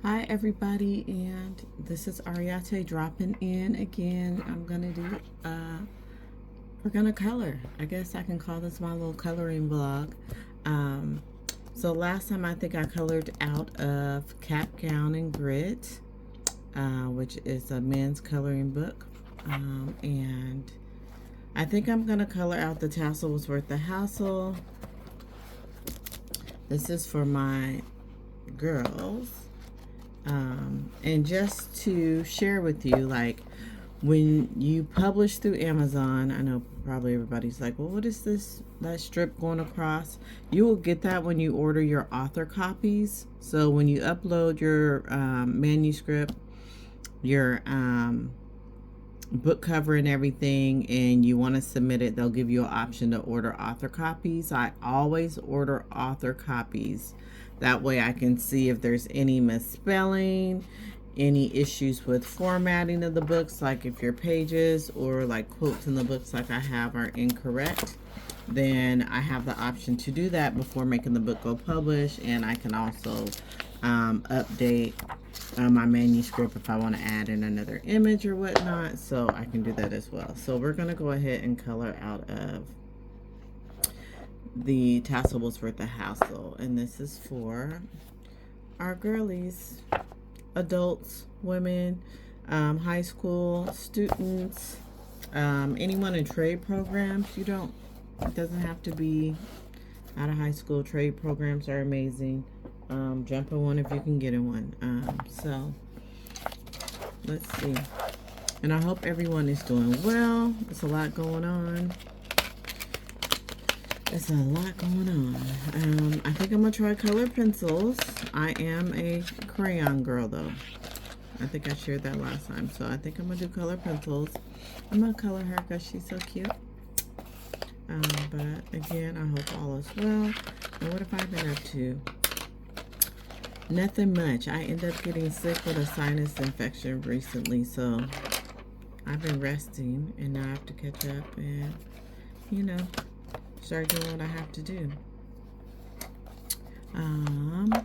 Hi everybody, and this is Areatae dropping in again. We're gonna color. I guess I can call this my little coloring vlog. Um, so last time I think I colored out of Cap, Gown, and Grit, which is a men's coloring book. And I think I'm gonna color out The Tassel Was Worth the Hassle. This is for my girls. And just to share with you, like when you publish through Amazon, I know probably everybody's like, well, what is that strip going across? You will get that when you order your author copies. So when you upload your manuscript, your book cover and everything, and you want to submit it, they'll give you an option to order author copies. I always order author copies. That way I can see if there's any misspelling, any issues with formatting of the books, like if your pages or like quotes in the books like I have are incorrect, then I have the option to do that before making the book go publish. And I can also update my manuscript if I want to add in another image or whatnot, so I can do that as well. So we're going to go ahead and color out of The Tassel Was Worth the Hassle, and this is for our girlies, adults, women, high school students, anyone in trade programs. It doesn't have to be out of high school. Trade programs are amazing. Jump in one if you can get in one. So let's see. And I hope everyone is doing well. It's a lot going on. I think I'm gonna try color pencils. I am a crayon girl though. I think I shared that last time. So I think I'm gonna do color pencils. I'm gonna color her because she's so cute. But again, I hope all is well. And what have I been up to? Nothing much. I ended up getting sick with a sinus infection recently, so I've been resting, and now I have to catch up and, start doing what I have to do.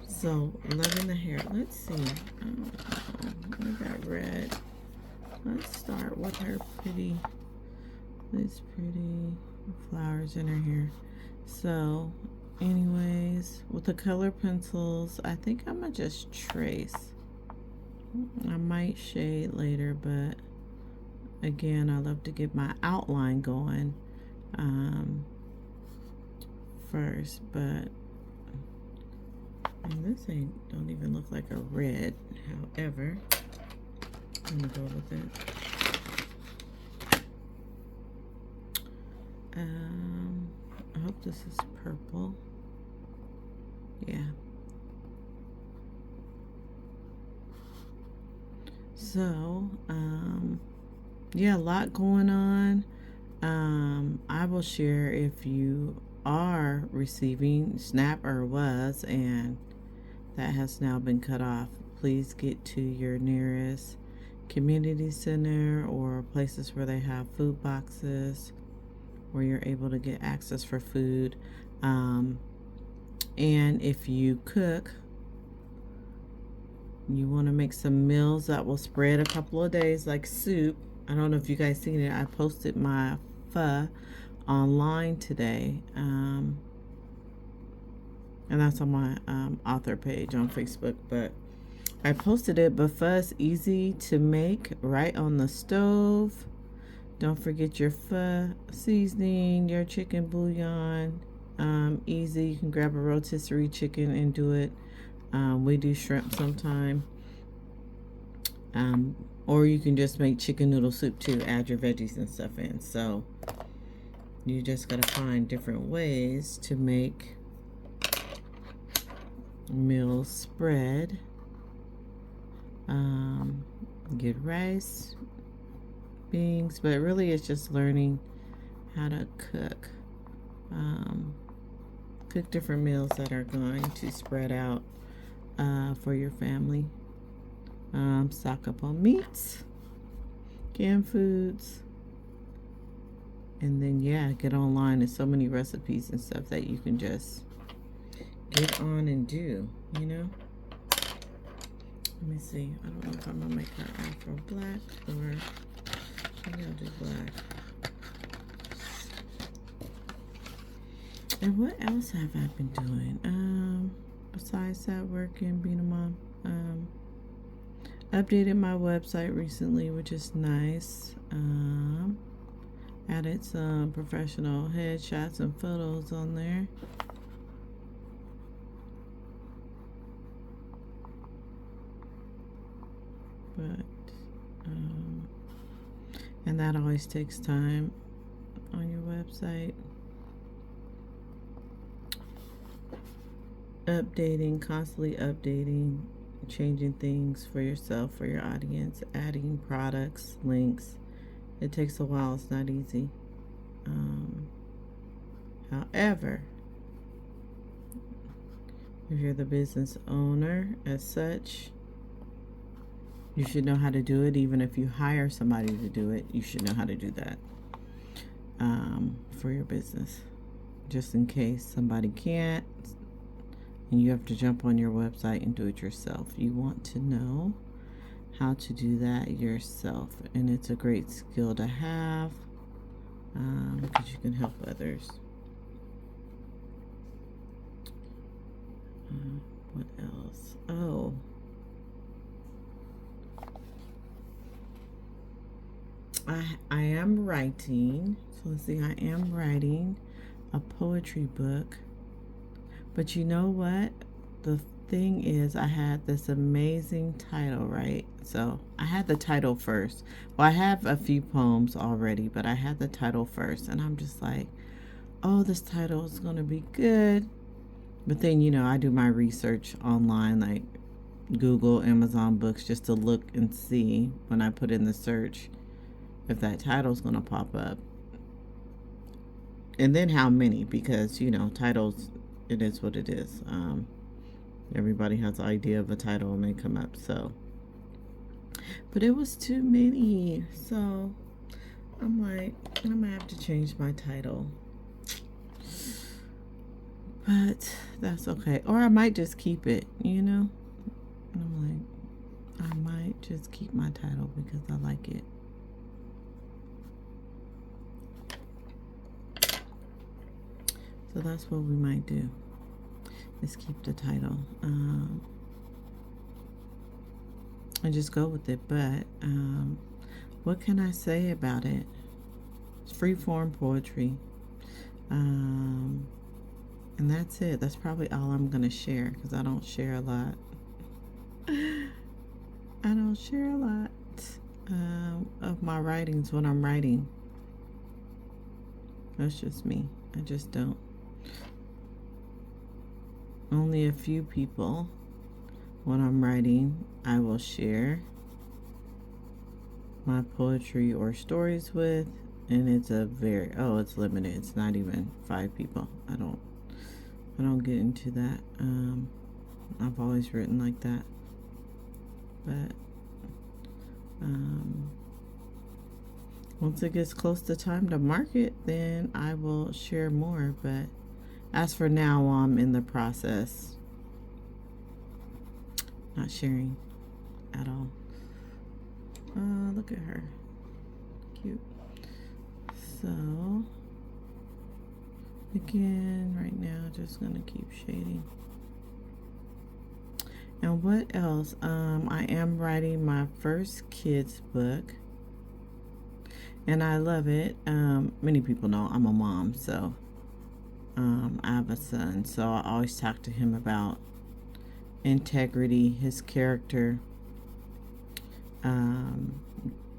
So loving the hair. Let's see. I got red. Let's start with her pretty flowers in her hair. So anyways, with the color pencils, I think I'm gonna just trace. I might shade later, but again, I love to get my outline going first. But this don't even look like a red. However, I'm gonna go with it. I hope this is purple. Yeah. So, yeah, a lot going on. I will share if you are receiving SNAP or was, and that has now been cut off. Please get to your nearest community center or places where they have food boxes, where you're able to get access for food. And if you cook, you want to make some meals that will spread a couple of days, like soup. I don't know if you guys seen it. I posted my pho online today, and that's on my author page on Facebook. But I posted it. But pho is easy to make right on the stove. Don't forget your pho seasoning, your chicken bouillon. Easy. You can grab a rotisserie chicken and do it. We do shrimp sometime. Or you can just make chicken noodle soup too. Add your veggies and stuff in. So you just gotta find different ways to make meals spread. Get rice, beans, but really it's just learning how to cook. Cook different meals that are going to spread out for your family. Stock up on meats, canned foods, and then get online. There's so many recipes and stuff that you can just get on and do, Let me see. I don't know if I'm gonna make her afro black or maybe I'll do black. And what else have I been doing? Besides that, working, being a mom. Updated my website recently, which is nice. Added some professional headshots and photos on there. But and that always takes time on your website. Constantly updating, changing things for yourself, for your audience, adding products, links. It takes a while. It's not easy. However, if you're the business owner as such, you should know how to do it. Even if you hire somebody to do it, you should know how to do that for your business. Just in case somebody can't and you have to jump on your website and do it yourself. You want to know how to do that yourself. And it's a great skill to have because you can help others. What else? Oh. I am writing. So let's see. I am writing a poetry book. But you know what? The thing is, I had this amazing title, right? So I had the title first. Well, I have a few poems already, but I had the title first. And I'm just like, oh, this title is going to be good. But then, you know, I do my research online, like Google, Amazon books, just to look and see when I put in the search if that title is going to pop up. And then how many, because, you know, titles, it is what it is. Everybody has an idea of a title and may come up. So, but it was too many. So I'm like, I'm gonna have to change my title. But that's okay. Or I might just keep it, you know. I'm like, I might just keep my title because I like it. So that's what we might do, is keep the title and just go with it. But what can I say about it? It's free form poetry, and that's it. That's probably all I'm gonna share because I don't share a lot. I don't share a lot of my writings when I'm writing. That's just me. I just don't. Only a few people, when I'm writing, I will share my poetry or stories with, and it's it's limited. It's not even 5 people. I don't get into that. I've always written like that. But once it gets close to time to market, then I will share more. But as for now, I'm in the process, not sharing at all. Look at her, cute. So again, right now, just gonna keep shading. And what else? I am writing my first kids book, and I love it. Many people know I'm a mom, so I have a son, so I always talk to him about integrity, his character,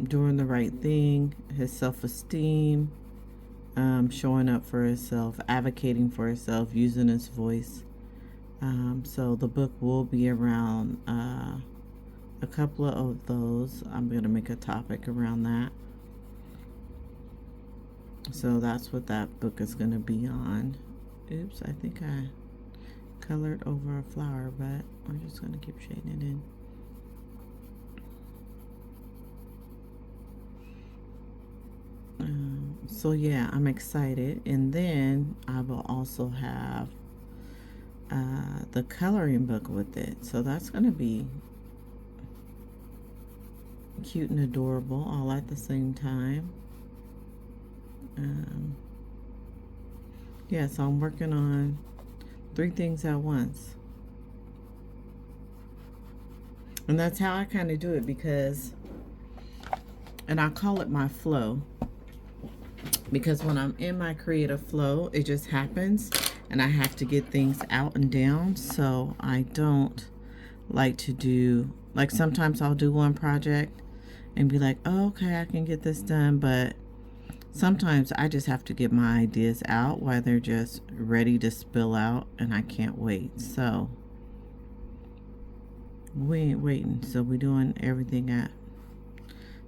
doing the right thing, his self-esteem, showing up for himself, advocating for himself, using his voice. So the book will be around a couple of those. I'm going to make a topic around that. So that's what that book is going to be on. Oops, I think I colored over a flower, but we're just going to keep shading it in. So yeah, I'm excited. And then I will also have the coloring book with it. So that's going to be cute and adorable all at the same time. Yeah, so I'm working on 3 things at once. And that's how I kind of do it, because, and I call it my flow, because when I'm in my creative flow, it just happens and I have to get things out and down. So I don't like to do, like, sometimes I'll do one project and be like, oh, okay, I can get this done. But sometimes I just have to get my ideas out while they're just ready to spill out, and I can't wait. So we ain't waiting. So we're doing everything at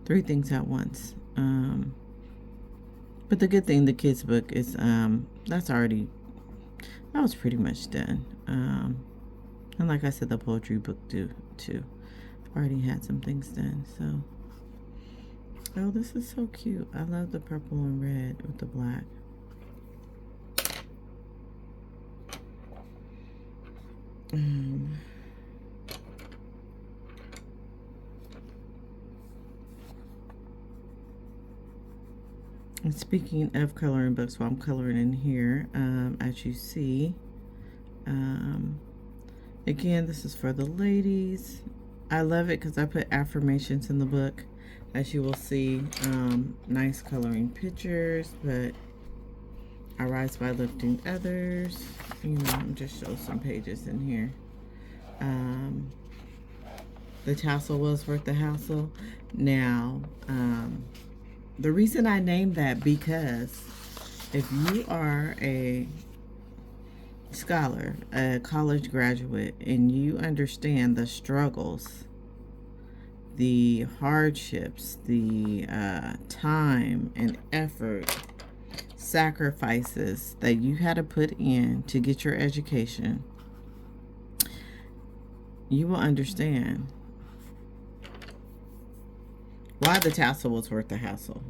3 things at once. But the good thing, the kids book is that was pretty much done. And like I said, the poetry book too. Already had some things done. So, oh, this is so cute. I love the purple and red with the black. And speaking of coloring books, while I'm coloring in here, as you see, again, this is for the ladies. I love it because I put affirmations in the book, as you will see. Nice coloring pictures, but I rise by lifting others. You know, I'm just show some pages in here. The tassel was worth the hassle. Now, the reason I named that, because if you are a scholar, a college graduate, and you understand the struggles, the hardships, the time and effort, sacrifices that you had to put in to get your education, you will understand why the tassel was worth the hassle.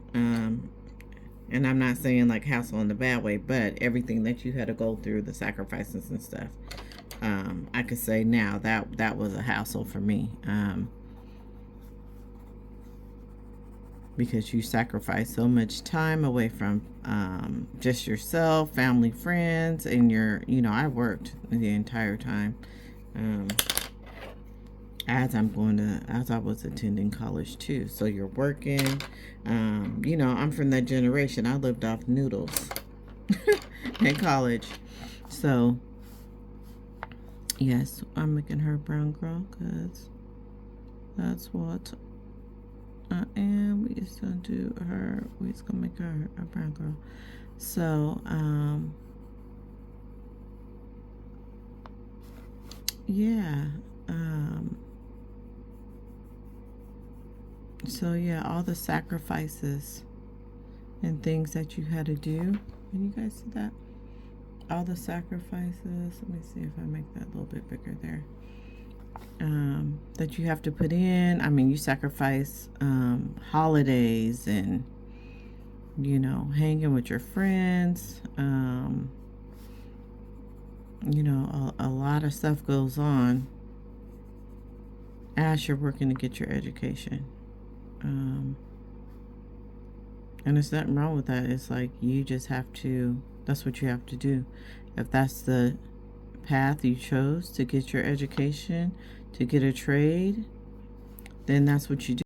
And I'm not saying like hassle in a bad way, but everything that you had to go through, the sacrifices and stuff, I could say now that was a hassle for me, because you sacrifice so much time away from just yourself, family, friends, and I worked the entire time. As I was attending college too. So you're working. I'm from that generation. I lived off noodles in college. So, yes, I'm making her brown girl because that's what I am. We just gonna do her. We just gonna make her a brown girl. So, yeah. So yeah, all the sacrifices and things that you had to do. Can you guys see that? All the sacrifices. Let me see if I make that a little bit bigger there. That you have to put in. I mean, you sacrifice holidays and hanging with your friends. A lot of stuff goes on as you're working to get your education. And there's nothing wrong with that. It's like you just have to, that's what you have to do. If that's the path you chose to get your education, to get a trade, then that's what you do.